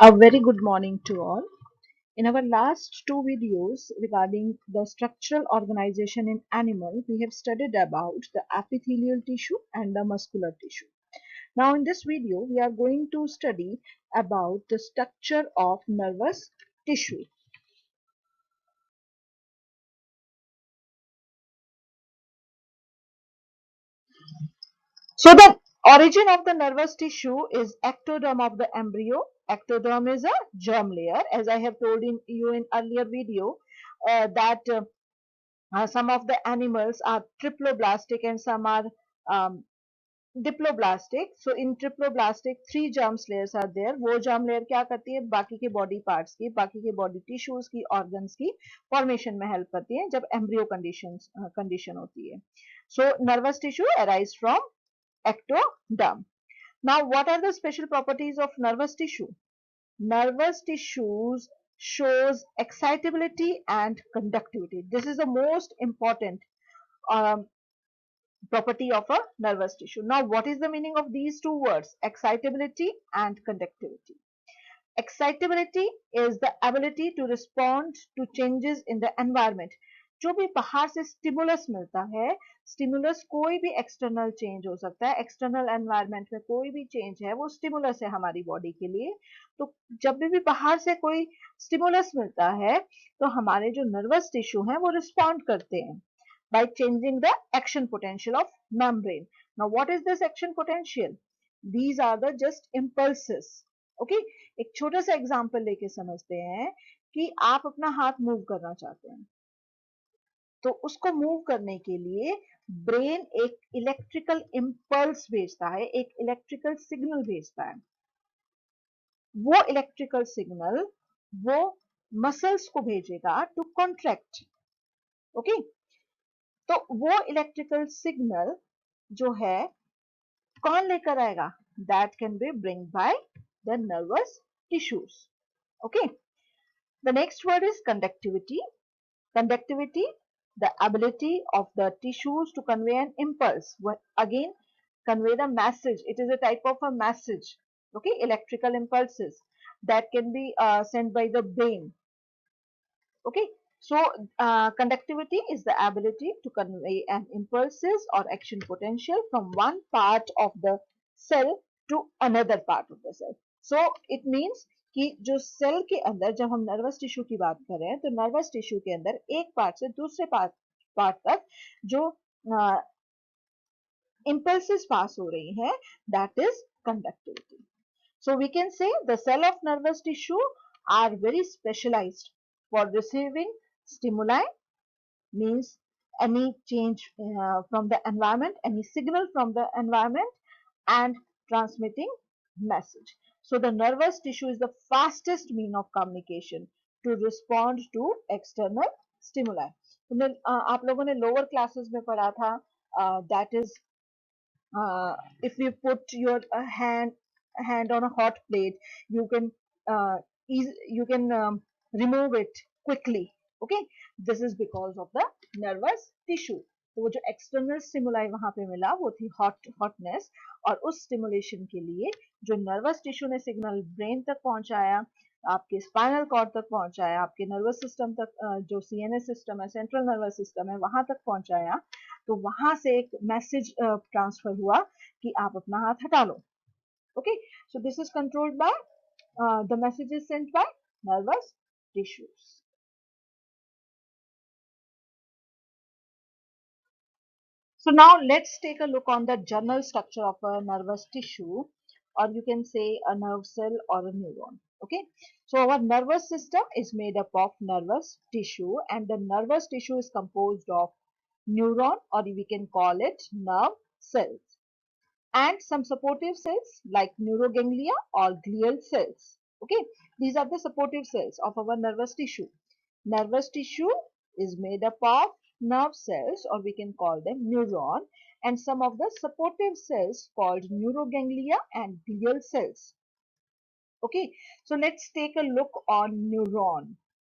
A very good morning to all. In our last two videos regarding the structural organization in animal, we have studied about the epithelial tissue and the muscular tissue. Now in this video, we are going to study about the structure of nervous tissue. So the origin of the nervous tissue is ectoderm of the embryo. Ectoderm is a germ layer, as I have told you in earlier video that some of the animals are triploblastic and some are um, diploblastic. So in triploblastic three germ layers are there. वो germ layer क्या करती है बाकी के body parts की बाकी के body tissues की organs की formation में help करती है जब embryo condition होती है. So nervous tissue arise from ectoderm. Now what are the special properties of nervous tissue? Nervous tissues shows excitability and conductivity. This is the most important um, property of a nervous tissue. Now, what is the meaning of these two words, excitability and conductivity? Excitability is the ability to respond to changes in the environment. जो भी बाहर से stimulus मिलता है, stimulus कोई भी external change हो सकता है, एक्सटर्नल एनवायरनमेंट में कोई भी चेंज है वो स्टिमुलस है हमारी बॉडी के लिए. तो जब भी बाहर से कोई स्टिमुलस मिलता है तो हमारे जो नर्वस टिश्यू हैं वो रिस्पॉन्ड करते हैं by changing the action potential of membrane. Now what is this action potential? These are the just impulses. Okay, एक छोटा सा एग्जांपल लेके समझते हैं कि आप अपना हाथ मूव करना चाहते हैं तो उसको मूव करने के लिए ब्रेन एक इलेक्ट्रिकल इंपल्स भेजता है, एक इलेक्ट्रिकल सिग्नल भेजता है. वो इलेक्ट्रिकल सिग्नल वो मसल्स को भेजेगा टू कॉन्ट्रैक्ट. ओके, तो वो इलेक्ट्रिकल सिग्नल जो है कौन लेकर आएगा? That can be bring by the nervous tissues. Okay, the next word is conductivity. Conductivity, the ability of the tissues to convey an impulse. Again, convey the message. It is a type of a message. Okay, electrical impulses that can be sent by the brain. Okay, so conductivity is the ability to convey an impulses or action potential from one part of the cell to another part of the cell. So it means कि जो cell के अंदर जब हम nervous tissue की बात कर रहे हैं तो नर्वस टिश्यू के अंदर एक पार्ट से दूसरे पार्ट तक जो impulses पास हो रही हैं that is conductivity. So we can say the cell of nervous tissue are very specialized for receiving stimuli, means any change from the environment, any signal from the environment, and transmitting message. So the nervous tissue is the fastest mean of communication to respond to external stimuli. आप लोगों ने lower classes में पढ़ा था that is if you put your hand on a hot plate, you can uh, you can remove it quickly. Okay, this is because of the nervous tissue. तो वो जो external stimuli वहां पे मिला वो थी हॉटनेस, और उस स्टिमुलेशन के लिए जो नर्वस टिश्यू ने सिग्नल ब्रेन तक पहुंचाया, आपके स्पाइनल कॉर्ड तक पहुंचाया, आपके नर्वस सिस्टम तक, जो सीएनएस सिस्टम है, सेंट्रल नर्वस सिस्टम है, वहां तक पहुंचाया. तो वहां से एक मैसेज ट्रांसफर हुआ कि आप अपना हाथ हटा लो. Okay, so this is controlled by the message is sent by nervous tissues. So now let's take a look on the general structure of a nervous tissue, or you can say a nerve cell or a neuron. Okay, so our nervous system is made up of nervous tissue, and the nervous tissue is composed of neuron, or we can call it nerve cells, and some supportive cells like neuroganglia or glial cells. Okay, these are the supportive cells of our nervous tissue. Nervous tissue is made up of nerve cells, or we can call them neuron, and some of the supportive cells called neuroganglia and glial cells. Okay, so let's take a look on neuron.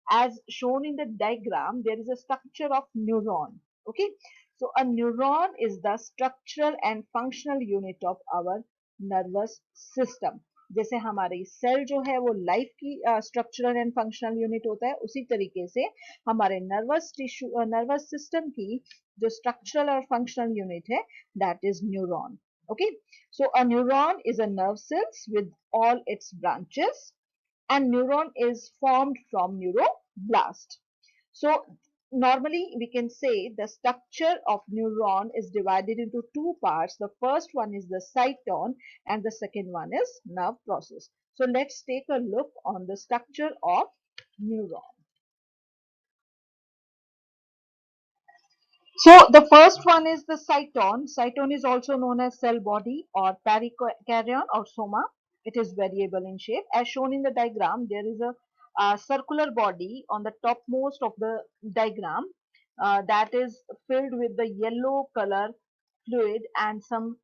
As shown in the diagram, there is a structure of neuron. Okay, so a neuron is the structural and functional unit of our nervous system. जैसे हमारी cell जो है वो life की structural and functional unit होता है, उसी तरीके से हमारे नर्वस सिस्टम की जो स्ट्रक्चरल और फंक्शनल यूनिट है, that is neuron. Okay, so a neuron is a nerve cells with all its branches, and neuron is formed from neuroblast. So normally we can say the structure of neuron is divided into two parts. The first one is the cyton and the second one is nerve process. So let's take a look on the structure of neuron. So the first one is the cyton. Cyton is also known as cell body or perikaryon or soma. It is variable in shape. As shown in the diagram, there is a circular body on the topmost of the diagram that is filled with the yellow color fluid, and some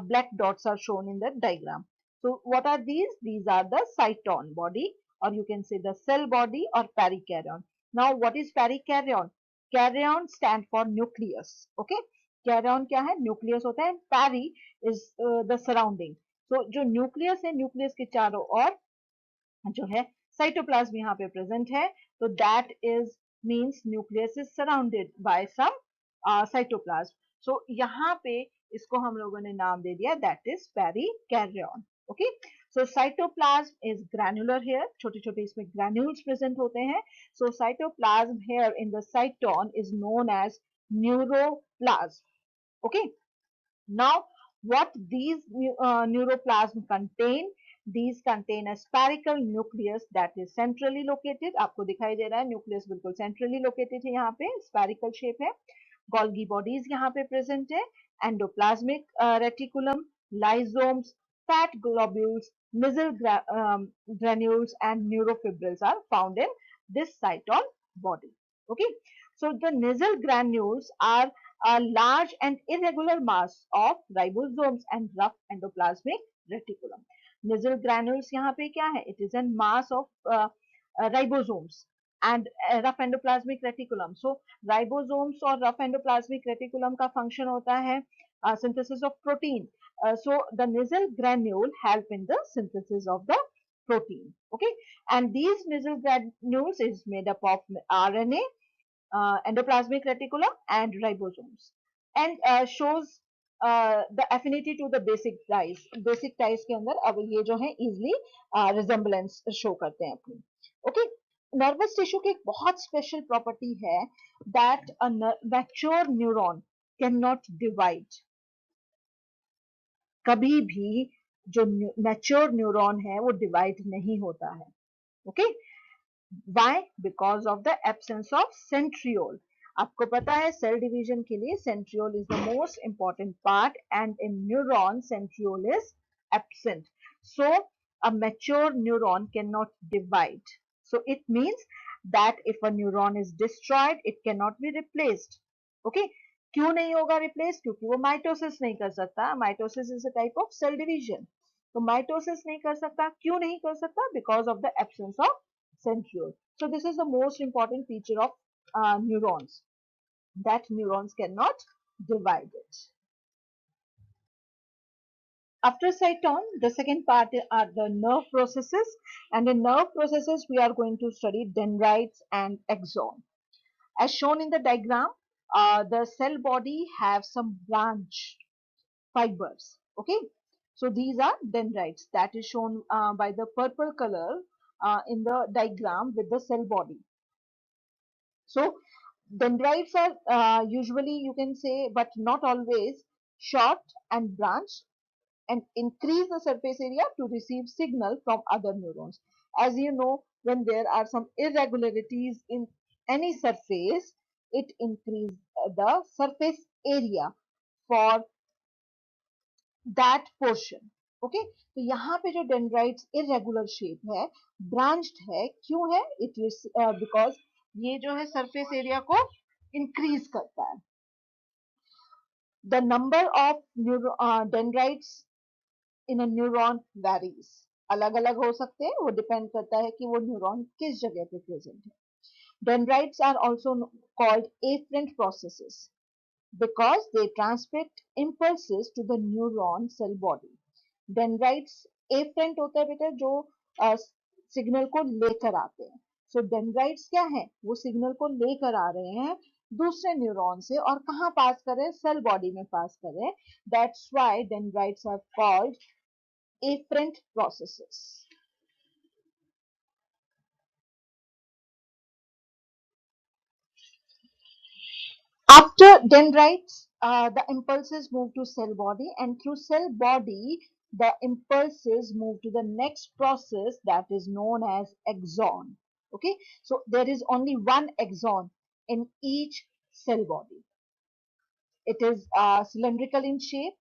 black dots are shown in the diagram. So what are these? These are the cyton body, or you can say the cell body or perikaryon. Now what is perikaryon? Carrion stand for nucleus. Okay, carrion क्या है? Nucleus होता है. Peri is the surrounding. So जो nucleus है, nucleus के चारों ओर जो है cytoplasm यहाँ पे present है. तो that is means nucleus is surrounded by some cytoplasm. So यहाँ पे इसको हम लोगों ने नाम दे दिया, that is perikaryon. Okay, so cytoplasm is granular here. छोटे छोटे इसमें granules present होते हैं. So cytoplasm here in the cyton is known as neuroplasm. Okay, now what these neuroplasm contain? These contain a spherical nucleus that is centrally located. आपको दिखाई दे रहा है nucleus बिल्कुल centrally located है, यहाँ पे spherical shape है. Golgi bodies यहाँ पे present है. Endoplasmic reticulum, lysomes, fat globules, nasal granules and neurofibrils are found in this cyton body. Okay, so the nasal granules are a large and irregular mass of ribosomes and rough endoplasmic reticulum. Nasal granules यहाँ पे क्या है? It is a mass of ribosomes and rough endoplasmic reticulum. So ribosomes और rough endoplasmic reticulum का function होता है synthesis of protein. So the nasal granule help in the synthesis of the protein. Okay, and these nasal granules is made up of RNA, endoplasmic reticulum and ribosomes, and shows the affinity to the basic ties. Basic ties के अंदर अब ये जो है easily resemblance show करते हैं अपनी. Okay, nervous tissue की एक बहुत special property है that a mature neuron cannot divide. कभी भी जो mature neuron है वो divide नहीं होता है. Okay, why? Because of the absence of centriole. आपको पता है सेल डिवीजन के लिए centriole is the most important part, and in neuron centriole is absent. So a mature neuron cannot divide. So it means that if a neuron is destroyed, it cannot be replaced. Okay, क्यों नहीं होगा replace? क्योंकि वो mitosis नहीं कर सकता. Mitosis is a type of cell division. तो mitosis नहीं कर सकता. क्यों नहीं कर सकता? Because of the absence of centriole. So this is the most important feature of neurons, that neurons cannot divide it. After cyton, the second part are the nerve processes, and in nerve processes we are going to study dendrites and axon. As shown in the diagram, the cell body have some branch fibers. Okay, so these are dendrites that is shown by the purple color in the diagram with the cell body. So dendrites are usually, you can say, but not always, short and branched and increase the surface area to receive signal from other neurons. As you know, when there are some irregularities in any surface, it increases the surface area for that portion. Okay, तो यहाँ पे जो dendrites irregular shape है, branched है, क्यों है? It is because ये जो है surface area को increase करता है. The number of dendrites in a neuron varies. अलग अलग हो सकते हैं, वो depend करता है कि वो neuron किस जगह पे present है. Dendrites are also called afferent processes because they transmit impulses to the neuron cell body. Dendrites afferent होता है बेटा जो सिग्नल को लेकर आते हैं। सो डेंड्राइट्स क्या है, वो सिग्नल को लेकर आ रहे हैं दूसरे न्यूरॉन से और कहाँ पास कर रहे हैं, सेल बॉडी में पास कर रहे हैं। That's why dendrites are called afferent processes. After dendrites, the impulses move to cell body, and through cell body, the impulses move to the next process that is known as axon. Okay, so there is only one axon in each cell body. It is cylindrical in shape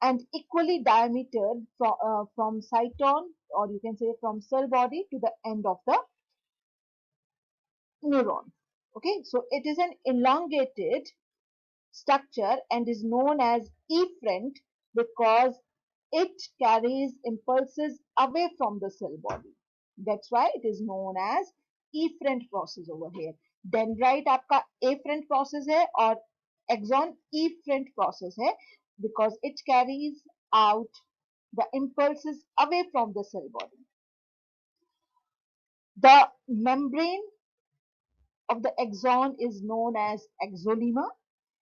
and equally diameter from cyton, or you can say from cell body to the end of the neuron. Okay, so it is an elongated structure and is known as efferent because it carries impulses away from the cell body. That's why it is known as efferent process over here. Dendrite आपका afferent process है और axon efferent process है because it carries out the impulses away from the cell body. The membrane of the axon is known as axonema,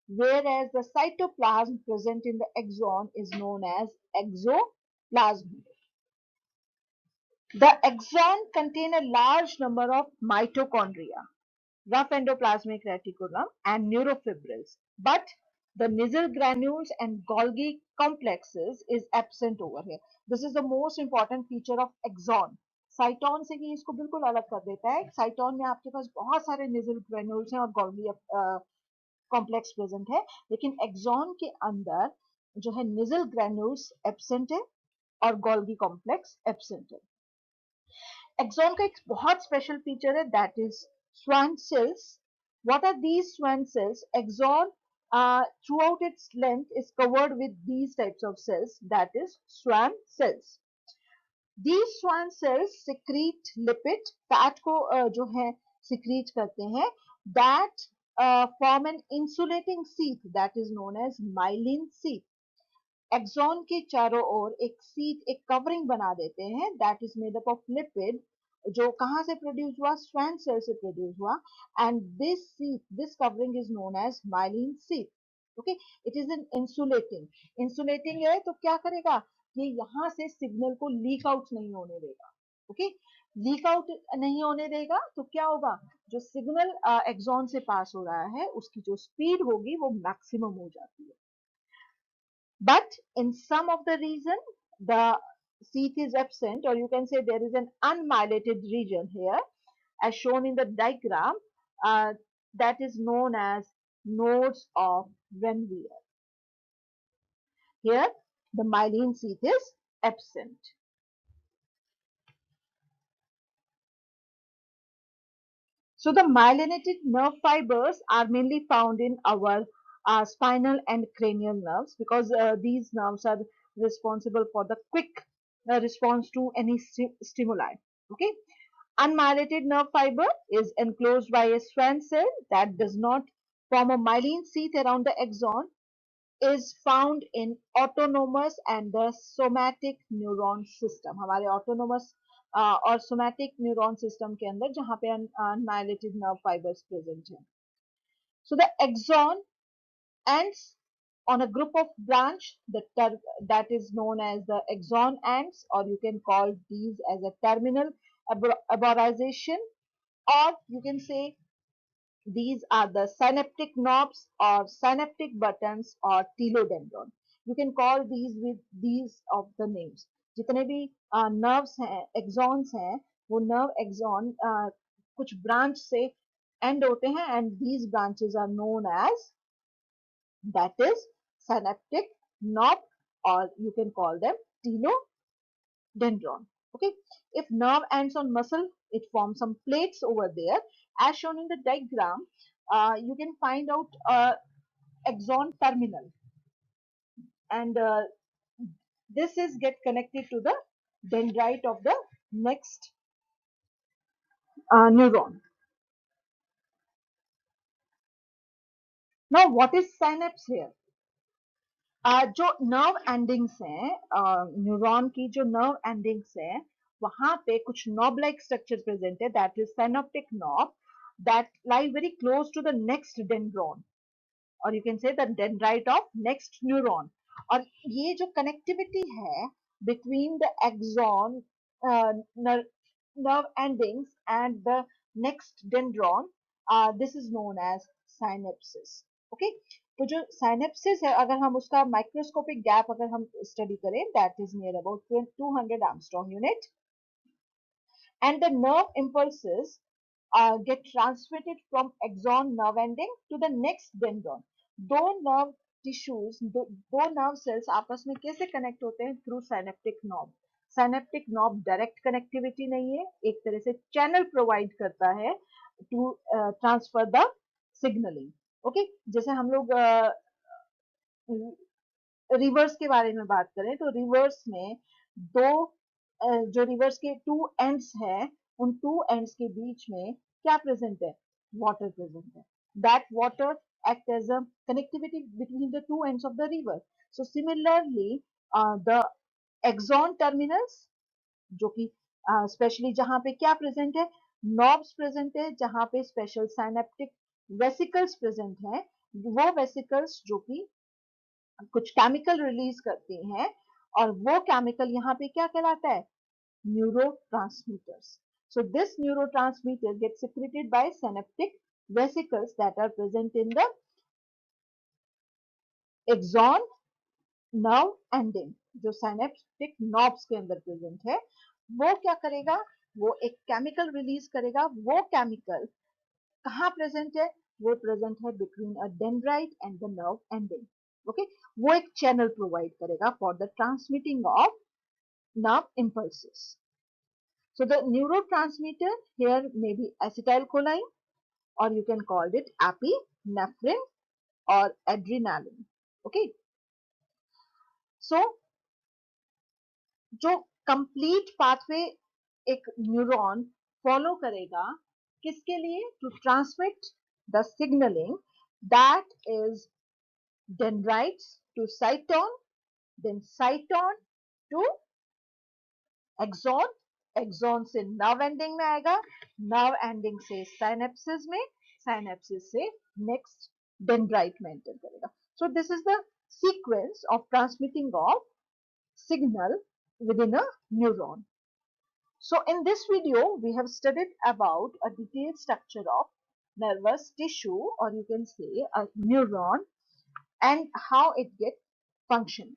whereas the cytoplasm present in the axon is known as exoplasm. The axon contain a large number of mitochondria, rough endoplasmic reticulum, and neurofibrils, but the Nissl granules and Golgi complexes is absent over here. This is the most important feature of axon. साइटोन से ही इसको बिल्कुल अलग कर देता है। साइटोन में आपके पास बहुत सारे निजल ग्रेन्यूल्स हैं और गोल्गी कॉम्प्लेक्स प्रेजेंट है, लेकिन एक्सॉन के अंदर जो है निजल ग्रेन्यूल्स एब्सेंट है और गोल्गी कॉम्प्लेक्स एब्सेंट है। एक्सॉन का एक बहुत स्पेशल फीचर है that is Schwann cells. What are these Schwann cells? Axon throughout its length is covered with these types of cells, that is Schwann cells. These Schwann cells secrete lipid, fat को जो है secrete करते हैं, that form an insulating sheath that is known as myelin sheath. Axon के चारों ओर एक seat, एक covering बना देते हैं that is made up of lipid, जो कहाँ से प्रोड्यूस हुआ, स्वान सेल से प्रोड्यूस हुआ, and this sheath, this covering is known as myelin sheath. Okay, it is an insulating, insulating है तो क्या करेगा, ये यहाँ से सिग्नल को लीक आउट नहीं होने देगा। ओके, लीक आउट नहीं होने देगा तो क्या होगा, जो सिग्नल एक्सॉन से पास हो रहा है उसकी जो स्पीड होगी वो मैक्सिमम हो जाती है। But in some of the region, the sheath is absent, or you can say there is an unmyelated region here, as shown in the diagram, uh, that is known as nodes of Renvier. Here, the myelin sheath is absent. So the myelinated nerve fibers are mainly found in our spinal and cranial nerves because these nerves are responsible for the quick response to any stimuli. Okay, unmyelinated nerve fiber is enclosed by a Schwann cell that does not form a myelin sheath around the axon, is found in autonomous and the somatic neuron system. हमारे autonomous और somatic neuron system के अंदर जहाँ पे unmyelinated nerve fibers present हैं. So the axon ends on a group of branch that is known as the axon ends, or you can call these as a terminal arborization, or you can say these are the synaptic knobs or synaptic buttons or telodendron. You can call these with these of the names. जितने भी nerves हैं, axons हैं, वो nerve axon कुछ branch से end होते हैं, and these branches are known as, that is, synaptic knob, or you can call them telodendron. Okay, if nerve ends on muscle, it forms some plates over there. As shown in the diagram, you can find out axon terminal, and this is get connected to the dendrite of the next neuron. Now, what is synapse here? जो nerve endings हैं, neuron की जो nerve endings हैं, वहां पे कुछ knob like structure present है, that is synaptic knob that lie very close to the next dendron, और you can say the dendrite of next neuron. और ये जो कनेक्टिविटी है between the axon nerve endings and the next dendron, this is known as synapses. Okay, तो जो synapses है, अगर हम उसका माइक्रोस्कोपिक गैप अगर हम स्टडी करें, that is near about 200 Armstrong unit, and the nerve impulses get transmitted from axon nerve ending to the next dendron. दो nerve tissues, दो nerve cells आपस में कैसे कनेक्ट होते हैं? Through synaptic knob. Synaptic knob direct connectivity नहीं है, एक तरह से चैनल प्रोवाइड करता है to transfer the signalling. Okay, जैसे हम लोग रिवर्स के बारे में बात करें तो रिवर्स में दो जो रिवर्स के टू एंड्स हैं, उन टू एंड्स के बीच में क्या प्रेजेंट है? वाटर प्रेजेंट है। That water act as a connectivity between the two ends of the river. So similarly the axon terminals, जो कि स्पेशली जहां पे क्या प्रेजेंट है? नॉब्स प्रेजेंट है, जहां पे स्पेशल साइनेप्टिक वेसिकल्स प्रेजेंट हैं, वो वेसिकल्स जो कि कुछ केमिकल रिलीज करती हैं, और वो केमिकल यहाँ पे क्या कहलाता है? Neurotransmitters. So this neurotransmitter gets secreted by synaptic vesicles that are present in the axon nerve ending. जो synaptic knobs के अंदर प्रेजेंट है, वो क्या करेगा? वो एक केमिकल रिलीज करेगा। वो केमिकल कहाँ प्रेजेंट है? वो प्रेजेंट है between a dendrite and the nerve ending. Okay, वो एक चैनल प्रोवाइड करेगा for the transmitting of nerve impulses. So the neurotransmitter here may be acetylcholine, or you can call it epinephrine or adrenaline. Okay, so जो complete pathway एक neuron follow करेगा किसके लिए? To transmit the signalling, that is dendrites to cyton, then cyton to axon, axon से nerve ending में आएगा, nerve ending से synapsis में, साइनेप्सिस से नेक्स्ट डेंड्राइट में एंटर करेगा। So this is the sequence of transmitting of signal within a neuron. So in this video we have studied about a detailed structure of nervous tissue, or you can say a neuron, and how it gets function.